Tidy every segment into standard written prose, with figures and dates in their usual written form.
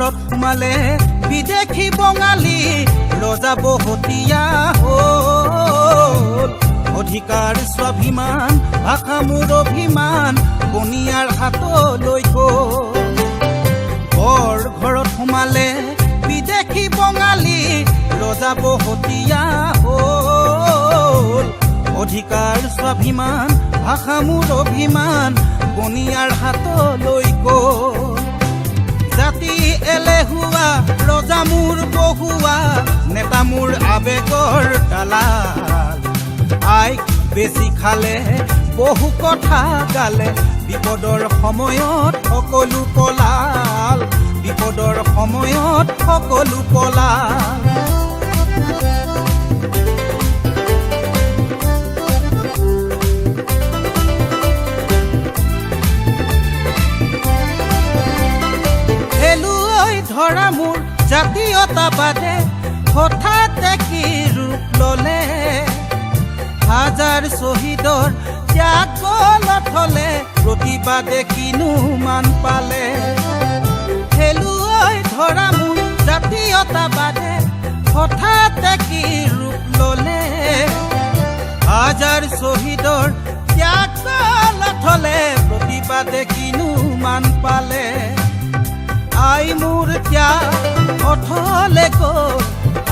ঘৰত সোমালে বিদেশী বঙালী ৰজা বহতীয়া হ'ল অধিকাৰ স্বাভিমান ভাষা মোৰ অভিমান বনিয়াৰ হাতলৈ গ'ল বৰ ঘৰত সোমালে বিদেশী বঙালী ৰজা বহতীয়া হ'ল অধিকাৰ স্বাভিমান ভাষা মোৰ অভিমান বনিয়াৰ হাতলৈ গ'ল জাতি এলেহুৱা ৰজা মোৰ বহুৱা নেতা মোৰ আবেগৰ দালাল আইক বেছি খালে বহু কথা গালে বিপদৰ সময়ত সকলো পলাল বিপদৰ সময়ত সকলো পলাল ধৰা মোৰ জাতীয়তাবাদে হঠাতে কি ৰূপ ললে হাজাৰ শ্বহীদৰ ত্যাগত হলে প্ৰতিবাদে কিনো মান পালে হেলুৱৈ ধৰা মোৰ জাতীয়তাবাদে হঠাতে কি ৰূপ ললে হাজাৰ শ্বহীদৰ ত্যাগত হলে প্ৰতিবাদে কিনো মান পালে আই মোৰ ত্যাগ অথলে গ'ল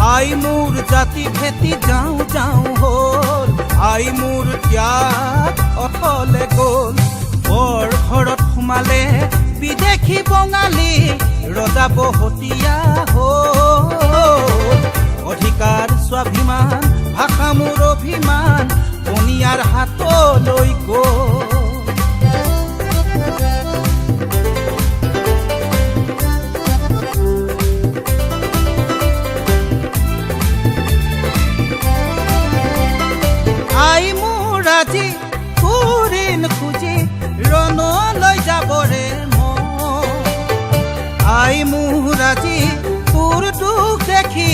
আই মোৰ জাতি ভেটি যাওঁ যাওঁ হ'ল আই মোৰ ত্যাগ অথলে গ'ল বৰ ঘৰত সোমালে বিদেশী বঙালী ৰজা বহতীয়া হ'ল অধিকাৰ স্বাভিমান ভাষা মোৰ অভিমান বনিয়াৰ হাতলৈ গ'ল আই মোৰ আজি ফুৰিন খুজি ৰণলৈ যাবৰে মন আই মোৰ আজি তোৰ দুখ দেখি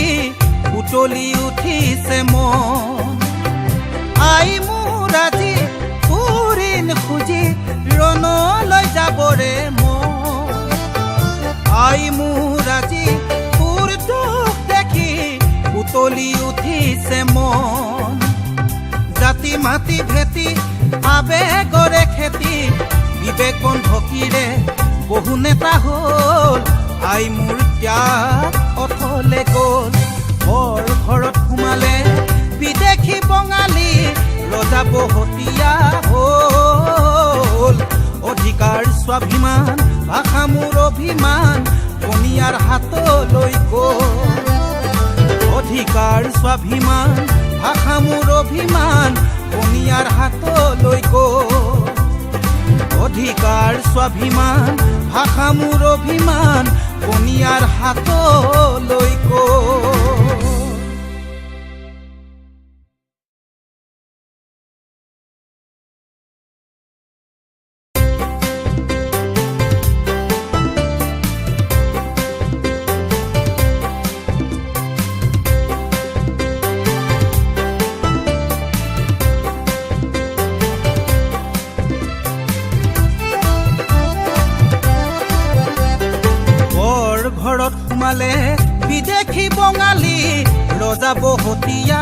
উতলি উঠিছে মন আই মোৰ আজি ফুৰিন খুজি ৰণলৈ যাবৰে মন আই মোৰ আজি তোৰ দুখ দেখি উতলি উঠিছে মন জাতি মাটি ভেটি আবেগৰে খেতি বিবেকন ঢকিৰে বহু নেতা হ'ল আই মোৰ ত্যাগ অথলে গ'ল বৰ ঘৰত সোমালে বিদেশী বঙালী ৰজা বহতীয়া হ'ল অধিকাৰ স্বাভিমান ভাষা মোৰ অভিমান বনিয়াৰ হাতলৈ গ'ল অধিকাৰ স্বাভিমান ভাষা মোৰ অভিমান বনিয়াৰ হাতলৈ গ'ল অধিকাৰ স্বাভিমান ভাষা মোৰ অভিমান বনিয়াৰ হাতলৈ গ'ল ঘৰত সোমালে বিদেশী বঙালী ৰজা বহতীয়া